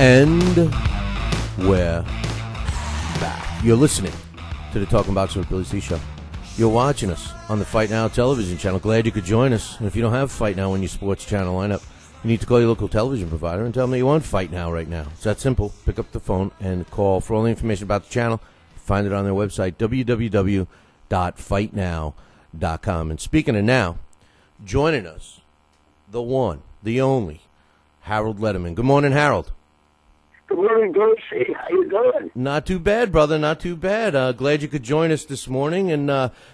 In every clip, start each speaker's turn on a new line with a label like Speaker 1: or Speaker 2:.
Speaker 1: And we're back. You're listening to the Talkin Boxing with Billy C show. You're watching us on the Fight Now television channel. Glad you could join us. And if you don't have Fight Now on your sports channel lineup, you need to call your local television provider and tell them that you want Fight Now right now. It's that simple. Pick up the phone and call. For all the information about the channel, find it on their website, www.fightnow.com. And speaking of now, joining us, the one, the only, Harold Lederman. Good morning, Harold.
Speaker 2: Good morning, Gracie. How you doing?
Speaker 1: Not too bad, brother. Not too bad. Glad you could join us this morning, and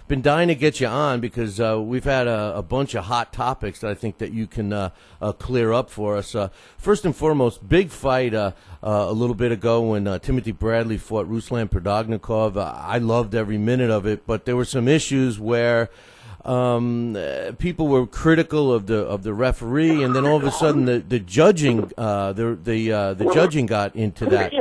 Speaker 1: been dying to get you on because we've had a bunch of hot topics that I think that you can clear up for us. First and foremost, big fight a little bit ago when Timothy Bradley fought Ruslan Prodagnikov. I loved every minute of it, but there were some issues where people were critical of the referee, and then all of a sudden the judging the judging got into that.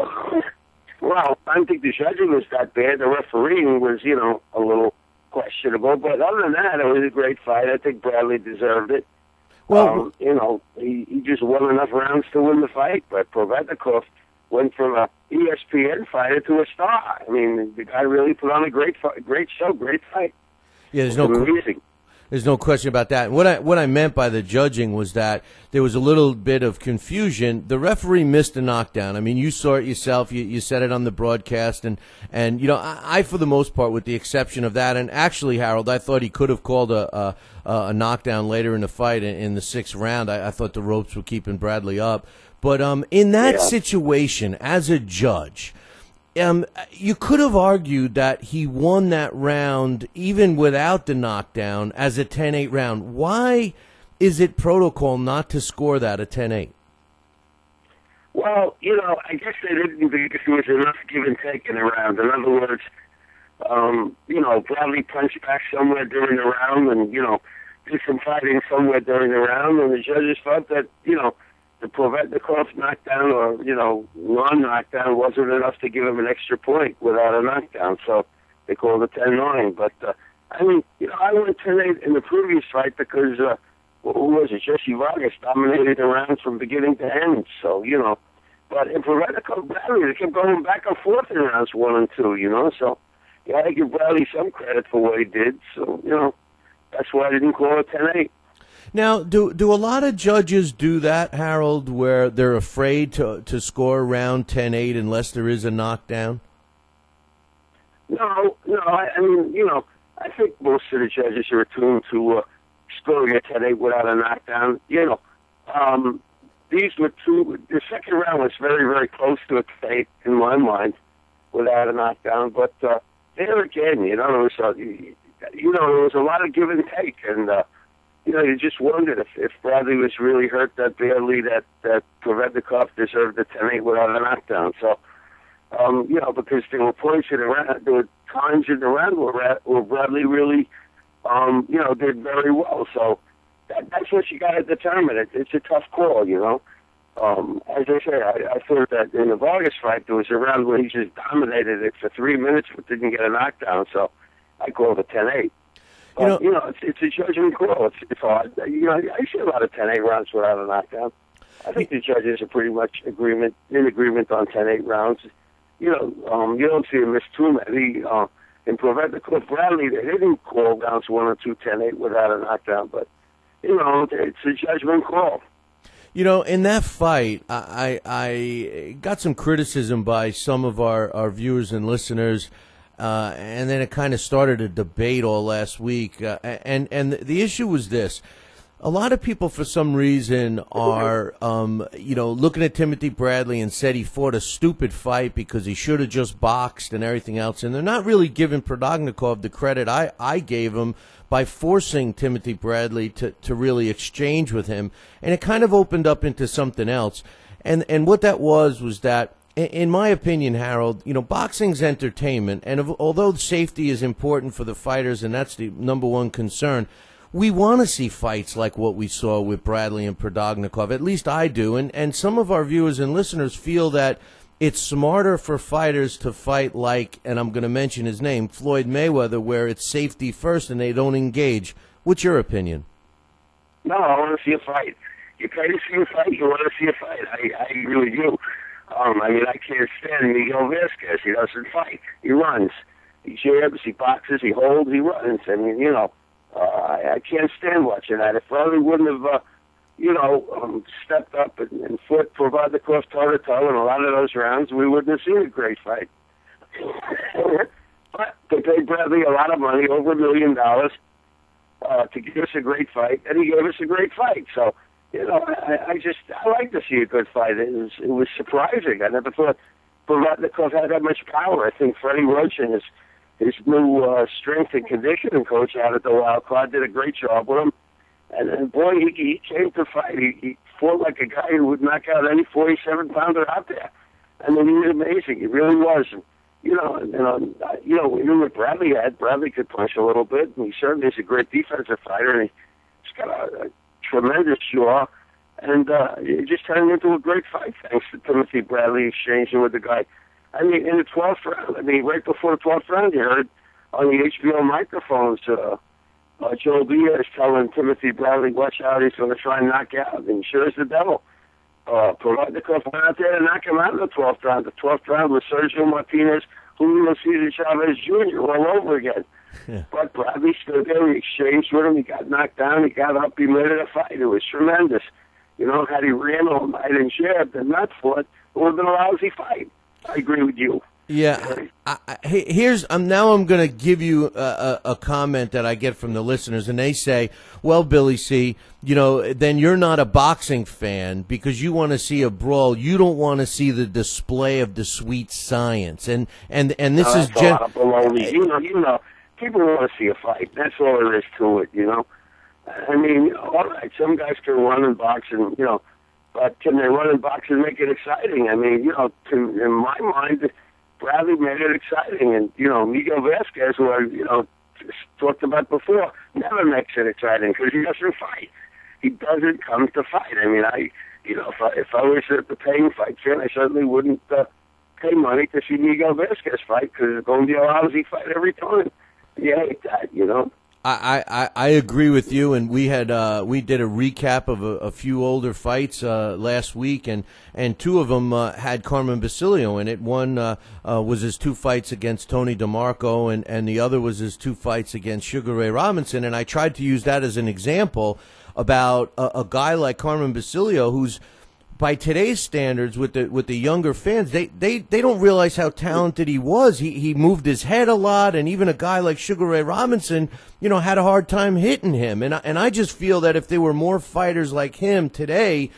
Speaker 2: Well, I don't think the judging was that bad. The refereeing was, a little questionable. But other than that, it was a great fight. I think Bradley deserved it. Well, he just won enough rounds to win the fight. But Prodagnikov went from a ESPN fighter to a star. I mean, the guy really put on a great show, great fight.
Speaker 1: Yeah, there's no question about that. What I meant by the judging was that there was a little bit of confusion. The referee missed a knockdown. I mean, you saw it yourself. You said it on the broadcast, and I for the most part, with the exception of that, and actually, Harold, I thought he could have called a knockdown later in the fight in the sixth round. I thought the ropes were keeping Bradley up, but in that situation, as a judge. You could have argued that he won that round even without the knockdown as a 10-8 round. Why is it protocol not to score that a 10-8?
Speaker 2: Well, I guess they didn't because there was enough give and take in the round. In other words, Bradley punched back somewhere during the round and, did some fighting somewhere during the round, and the judges thought that, the Prodagnikov knockdown or, non-knockdown wasn't enough to give him an extra point without a knockdown. So they called it 10-9. But, I went 10-8 in the previous fight because, who was it? Jesse Vargas dominated the round from beginning to end. So, but in Prodagnikov, Bradley, they kept going back and forth in rounds 1 and 2, So you had to give Bradley some credit for what he did. So, that's why I didn't call it 10-8.
Speaker 1: Now, do a lot of judges do that, Harold, where they're afraid to score around 10-8 unless there is a knockdown?
Speaker 2: No. I mean, I think most of the judges are attuned to scoring a 10-8 without a knockdown. These were the second round was very, very close to a 10-8 in my mind without a knockdown. But there again, there was a lot of give and take, and you just wondered if Bradley was really hurt that badly that Prodagnikov deserved the 10-8 without a knockdown. So, because there were points in the round, there were times in the round where Bradley really, did very well. So that's what you got to determine. It's a tough call, As I say, I thought that in the Vargas fight, there was a round where he just dominated it for 3 minutes but didn't get a knockdown. So I called it 10-8. But, it's a judgment call. It's hard. I see a lot of 10-8 rounds without a knockdown. I think the judges are pretty much in agreement on 10-8 rounds. You don't see him miss too many. In Prodagnikov, Bradley, they didn't call rounds 1 or 2 10-8 without a knockdown. But, it's a judgment call.
Speaker 1: In that fight, I got some criticism by some of our viewers and listeners. And then it kind of started a debate all last week. And the issue was this. A lot of people, for some reason, are, looking at Timothy Bradley and said he fought a stupid fight because he should have just boxed and everything else. And they're not really giving Prodagnikov the credit I gave him by forcing Timothy Bradley to really exchange with him. And it kind of opened up into something else. And what that was that, in my opinion, Harold, boxing's entertainment, and although safety is important for the fighters, and that's the number one concern, we want to see fights like what we saw with Bradley and Prodagnikov. At least I do, and some of our viewers and listeners feel that it's smarter for fighters to fight like, and I'm going to mention his name, Floyd Mayweather, where it's safety first and they don't engage. What's your opinion?
Speaker 2: No, I want to see a fight. You pay to see a fight, you want to see a fight. I really do. I mean, I can't stand Miguel Vasquez. He doesn't fight. He runs. He jabs, he boxes, he holds, he runs. I mean, I can't stand watching that. If Bradley wouldn't have, stepped up and fought Provodnikov toe-to-toe in a lot of those rounds, we wouldn't have seen a great fight. But they paid Bradley a lot of money, over $1 million, to give us a great fight, and he gave us a great fight. So, I like to see a good fight. It was surprising. I never thought Provodnikov had that much power. I think Freddie Roach and his new strength and conditioning coach out at the Wild Card did a great job with him. And boy, he came to fight. He fought like a guy who would knock out any 47-pounder out there. I mean, he was amazing. He really was. And, we knew what Bradley had. Bradley could punch a little bit, and he certainly is a great defensive fighter, and he's got a tremendous jaw. And it just turned into a great fight, thanks to Timothy Bradley exchanging with the guy. I mean, in the 12th round, right before the 12th round, you heard on the HBO microphones, Joe Diaz telling Timothy Bradley, watch out, he's going to try and knock you out. And sure as the devil, Provodnikov went out there and knocked him out in the 12th round. The 12th round was Sergio Martinez, Julio Cesar Chavez Jr. all over again. Yeah. But Bradley stood there, he exchanged with him, he got knocked down, he got up, he made it a fight. It was tremendous. Had he ran all night and jabbed and not fought, it would have been a lousy fight. I agree with you.
Speaker 1: Yeah, I'm going to give you a comment that I get from the listeners, and they say, "Well, Billy C, then you're not a boxing fan because you want to see a brawl. You don't want to see the display of the sweet science." And this is
Speaker 2: a lot of baloney. People want to see a fight. That's all there is to it. I mean, all right, some guys can run and box, and but can they run and box and make it exciting? I mean, in my mind, Bradley made it exciting, and Miguel Vasquez, who I talked about before, never makes it exciting because he doesn't fight. He doesn't come to fight. I mean, if I was at the paying fight fan, I certainly wouldn't pay money to see Miguel Vasquez fight because it's going to be a lousy fight every time. You hate that,
Speaker 1: I agree with you, and we did a recap of a few older fights last week, and two of them had Carmen Basilio in it. One was his 2 fights against Tony DeMarco, and the other was his 2 fights against Sugar Ray Robinson, and I tried to use that as an example about a guy like Carmen Basilio who's, by today's standards, with the younger fans, they don't realize how talented he was. He moved his head a lot, and even a guy like Sugar Ray Robinson, had a hard time hitting him. And I just feel that if there were more fighters like him today,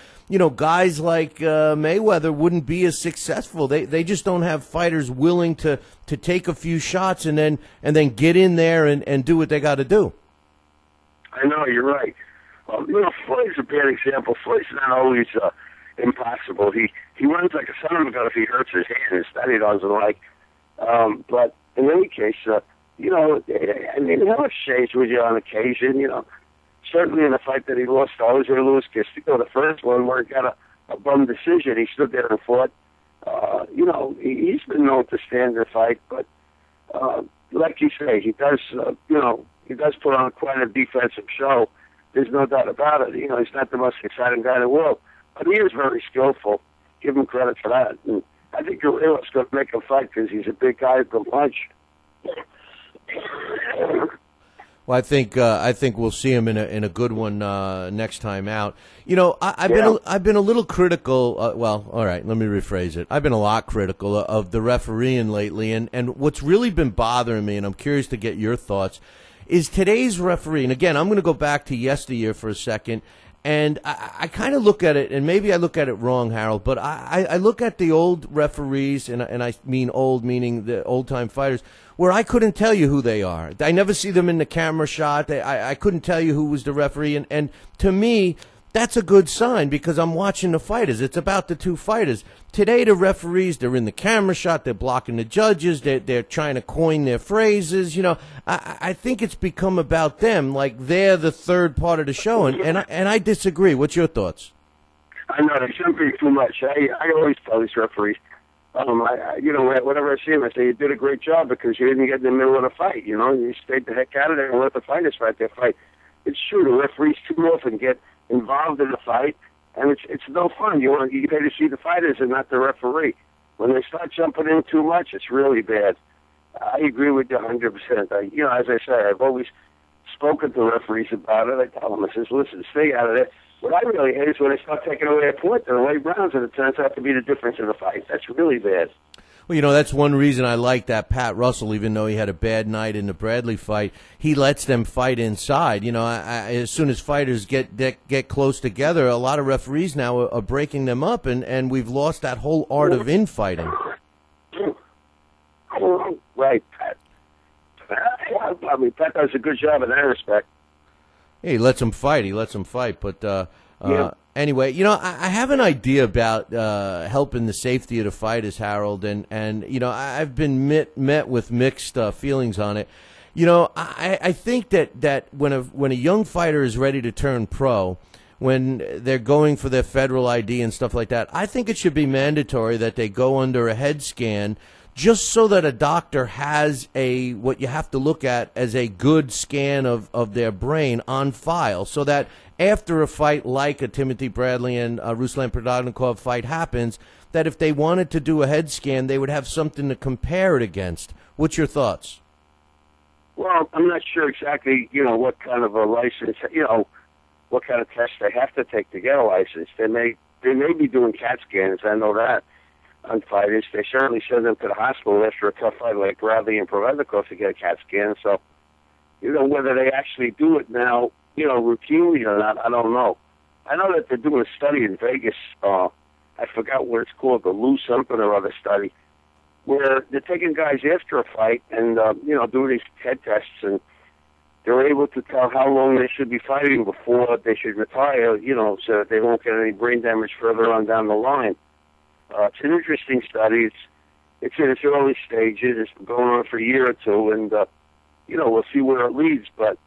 Speaker 1: guys like Mayweather wouldn't be as successful. They just don't have fighters willing to take a few shots and then get in there and do what they got to do.
Speaker 2: I know, you're right. Floyd's a bad example. Floyd's not always impossible. He runs like a son of a gun if he hurts his hands. That he doesn't like. But in any case, I mean, he'll exchange with you on occasion. Certainly in the fight that he lost to Jose Luis Castillo, the first one where he got a bum decision, he stood there and fought. He's been known to stand and fight, but like you say, he does. He does put on quite a defensive show. There's no doubt about it. He's not the most exciting guy in the world. But he is very skillful. Give him credit for that. And I think Guerrero's going to make him fight because he's a big guy who can punch.
Speaker 1: Well, I think we'll see him in a good one next time out. I've been a little critical. All right, let me rephrase it. I've been a lot critical of the refereeing lately, and what's really been bothering me, and I'm curious to get your thoughts, is today's referee. And again, I'm going to go back to yesteryear for a second. And I kind of look at it, and maybe I look at it wrong, Harold, but I look at the old referees, and I mean old, meaning the old-time fighters, where I couldn't tell you who they are. I never see them in the camera shot. I couldn't tell you who was the referee. And to me, that's a good sign because I'm watching the fighters. It's about the 2 fighters. Today, the referees, they're in the camera shot. They're blocking the judges. They're trying to coin their phrases. I think it's become about them, like they're the third part of the show. And I disagree. What's your thoughts?
Speaker 2: I know they're jumping too much. I always tell these referees, whenever I see them, I say, you did a great job because you didn't get in the middle of the fight. You stayed the heck out of there and let the fighters fight their fight. It's true, the referees too often get involved in the fight, and it's no fun. You pay to see the fighters and not the referee. When they start jumping in too much, it's really bad. I agree with you 100%. You know, as I say, I've always spoken to referees about it. I tell them, I says, listen, stay out of it. What I really hate is when they start taking away a point in the late rounds, and it turns out to be the difference in the fight. That's really bad.
Speaker 1: Well, you know, that's one reason I like that Pat Russell, even though he had a bad night in the Bradley fight. He lets them fight inside. You know, as soon as fighters get close together, a lot of referees now are breaking them up, and we've lost that whole art of infighting.
Speaker 2: Right, Pat. I mean, Pat does a good job in that respect.
Speaker 1: Yeah, he lets them fight. But anyway, you know, I have an idea about helping the safety of the fighters, Harold, and you know, I've been met with mixed feelings on it. You know, I think that when a young fighter is ready to turn pro, when they're going for their federal ID and stuff like that, I think it should be mandatory that they go under a head scan, just so that a doctor has what you have to look at as a good scan of their brain on file, so that after a fight like a Timothy Bradley and Ruslan Provodnikov fight happens, that if they wanted to do a head scan, they would have something to compare it against. What's your thoughts?
Speaker 2: Well, I'm not sure exactly, you know, what kind of a license, you know, what kind of test they have to take to get a license. They may be doing CAT scans, I know that, on fighters. They certainly send them to the hospital after a tough fight like Bradley and Provodnikov to get a CAT scan. So, you know, whether they actually do it now, you know, routinely or not, I don't know. I know that they're doing a study in Vegas. I forgot what it's called, the Lou something or other study, where they're taking guys after a fight and, you know, doing these head tests, and they're able to tell how long they should be fighting before they should retire, you know, so that they won't get any brain damage further on down the line. It's an interesting study. It's in its early stages. It's been going on for a year or two, and, you know, we'll see where it leads. But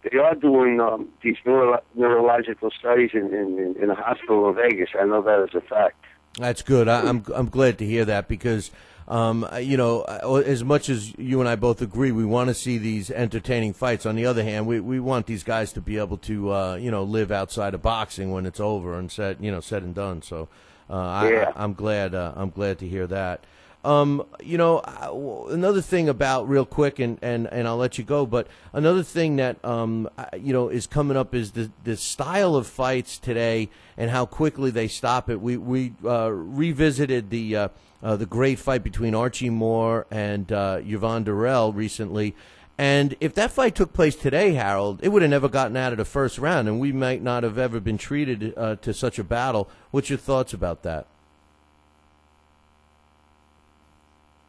Speaker 2: they are doing these neurological studies in a hospital in Vegas. I know that as a fact.
Speaker 1: That's good. I'm glad to hear that, because you know, as much as you and I both agree, we want to see these entertaining fights. On the other hand, we want these guys to be able to you know, live outside of boxing when it's over and said and done. So I'm glad to hear that. You know, another thing about, real quick, and I'll let you go, but another thing that, you know, is coming up is the style of fights today and how quickly they stop it. We revisited the great fight between Archie Moore and Yvonne Durrell recently. And if that fight took place today, Harold, it would have never gotten out of the first round, and we might not have ever been treated to such a battle. What's your thoughts about that?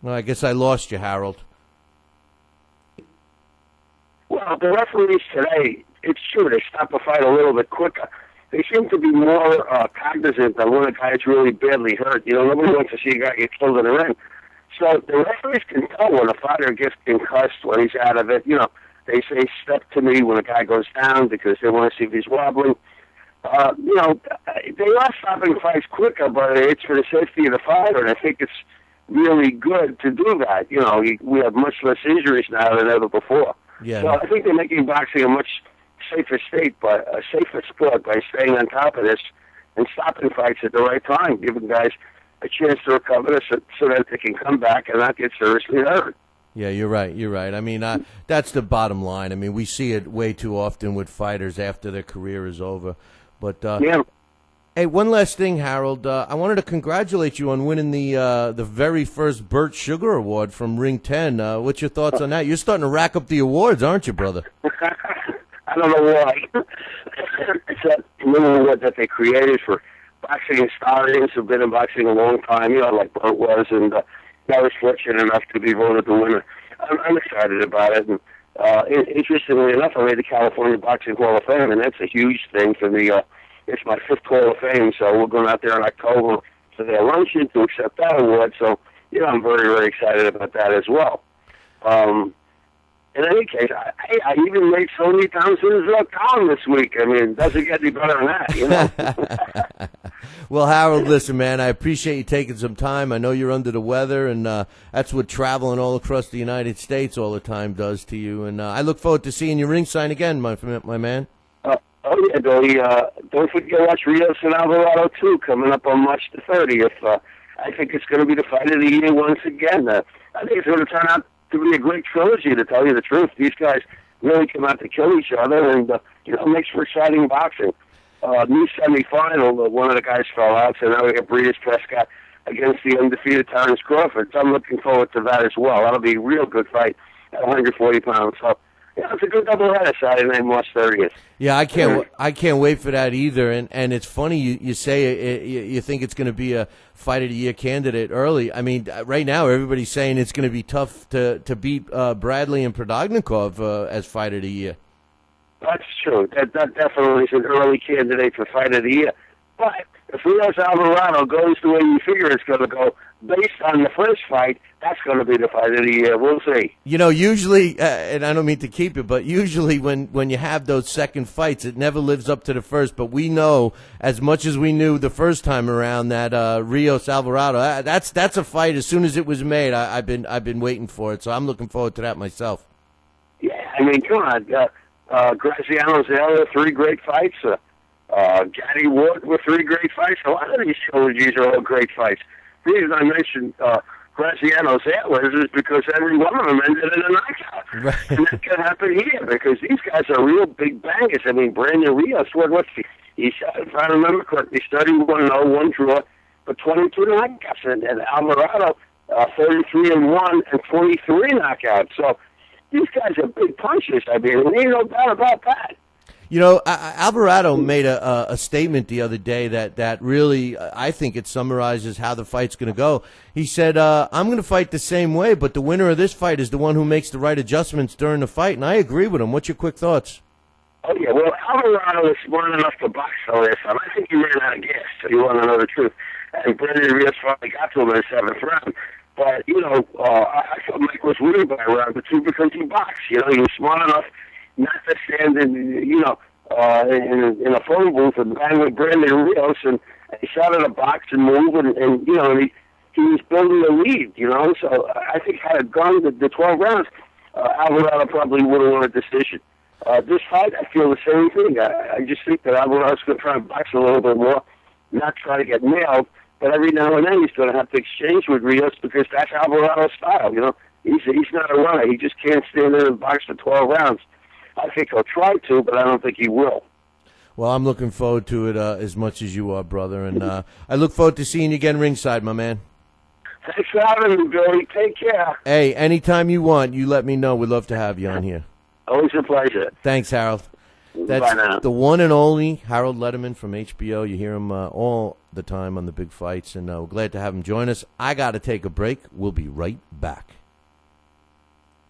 Speaker 1: Well, I guess I lost you, Harold.
Speaker 2: Well, the referees today, it's true, they stop a fight a little bit quicker. They seem to be more cognizant of when a guy's really badly hurt. You know, nobody wants to see a guy get killed in the ring. So the referees can tell when a fighter gets concussed, when he's out of it. You know, they say, step to me when a guy goes down, because they want to see if he's wobbling. You know, they are stopping fights quicker, but it's for the safety of the fighter, and I think it's really good to do that. You know, we have much less injuries now than ever before.
Speaker 1: Yeah.
Speaker 2: So I think they're making boxing a much safer sport by staying on top of this and stopping fights at the right time, giving guys a chance to recover so that they can come back and not get seriously hurt.
Speaker 1: Yeah, you're right. I mean, that's the bottom line. I mean, we see it way too often with fighters after their career is over. But
Speaker 2: yeah.
Speaker 1: Hey, one last thing, Harold. I wanted to congratulate you on winning the very first Burt Sugar Award from Ring 10. What's your thoughts on that? You're starting to rack up the awards, aren't you, brother?
Speaker 2: I don't know why. It's that little award that they created for boxing historians who've been in boxing a long time, you know, like Burt was, and I was fortunate enough to be voted the winner. I'm excited about it. And interestingly enough, I made the California Boxing Hall of Fame, and that's a huge thing for me. It's my 5th Hall of Fame, so we're going out there in October for their luncheon to accept that award. So, you know, I'm very, very excited about that as well. In any case, I even made Sonny Thompson's column this week. I mean, it doesn't get any better than that, you know.
Speaker 1: Well, Harold, listen, man, I appreciate you taking some time. I know you're under the weather, and that's what traveling all across the United States all the time does to you. And I look forward to seeing you ringside again, my man.
Speaker 2: Oh, yeah, Billy. Don't forget to watch Rios and Alvarado, too, coming up on March the 30th. I think it's going to be the fight of the year once again. I think it's going to turn out to be a great trilogy, to tell you the truth. These guys really come out to kill each other, and, makes for exciting boxing. New semifinal, one of the guys fell out, so now we have Breeders' Prescott against the undefeated Terrence Crawford. So I'm looking forward to that as well. That'll be a real good fight at 140 pounds. So, it's a good doubleheader Saturday night, March 30th.
Speaker 1: Yeah, I can't wait for that either. And it's funny you say you think it's going to be a fight of the year candidate early. I mean, right now everybody's saying it's going to be tough to beat Bradley and Prodognikov as fight of the year.
Speaker 2: That's true. That definitely is an early candidate for fight of the year. But if Rios Alvarado goes the way you figure it's going to go, based on the first fight, that's going to be the fight of the year. We'll see.
Speaker 1: Usually, and I don't mean to keep it, but usually when you have those second fights, it never lives up to the first. But we know, as much as we knew the first time around, that Rios Alvarado, that's a fight. As soon as it was made, I've been waiting for it. So I'm looking forward to that myself.
Speaker 2: Yeah, I mean, come on. Graziano Zella, 3 great fights. Gaddy Ward with 3 great fights. A lot of these trilogies are all great fights. The reason I mentioned Graziano's Antlers is because every one of them ended in a knockout.
Speaker 1: Right.
Speaker 2: And that can happen here because these guys are real big bangers. I mean, Brandon Rios, he shot, if I remember correctly, 31-0, 1 draw, but 22 knockouts. And Alvarado, 33-1 and 23 knockouts. So these guys are big punchers. I mean, there ain't no doubt about that.
Speaker 1: Alvarado made a statement the other day that really, I think it summarizes how the fight's going to go. He said, I'm going to fight the same way, but the winner of this fight is the one who makes the right adjustments during the fight, and I agree with him. What's your quick thoughts?
Speaker 2: Oh, yeah, well, Alvarado is smart enough to box the last time. I think he ran out of gas, so you want to know the truth. And Brandon Rios finally got to him in the 7th round. But, I thought Mike was winning by a round or 2 because he boxed. He was smart enough not to stand in a phone booth and bang with Brandon Rios, and he shot at a box and move, and he was building a lead, So I think had it gone the 12 rounds, Alvarado probably would have won a decision. This fight, I feel the same thing. I just think that Alvarado's going to try and box a little bit more, not try to get nailed, but every now and then he's going to have to exchange with Rios because that's Alvarado's style, He's not a runner. He just can't stand there and box for 12 rounds. I think he'll try to, but I don't think he will.
Speaker 1: Well, I'm looking forward to it as much as you are, brother, and I look forward to seeing you again ringside, my man.
Speaker 2: Thanks for having me, Billy. Take care.
Speaker 1: Hey, anytime you want, you let me know. We'd love to have you on here.
Speaker 2: Always a pleasure.
Speaker 1: Thanks, Harold. That's
Speaker 2: Bye now.
Speaker 1: The one and only Harold Lederman from HBO. You hear him all the time on the big fights, and we're glad to have him join us. I got to take a break. We'll be right back.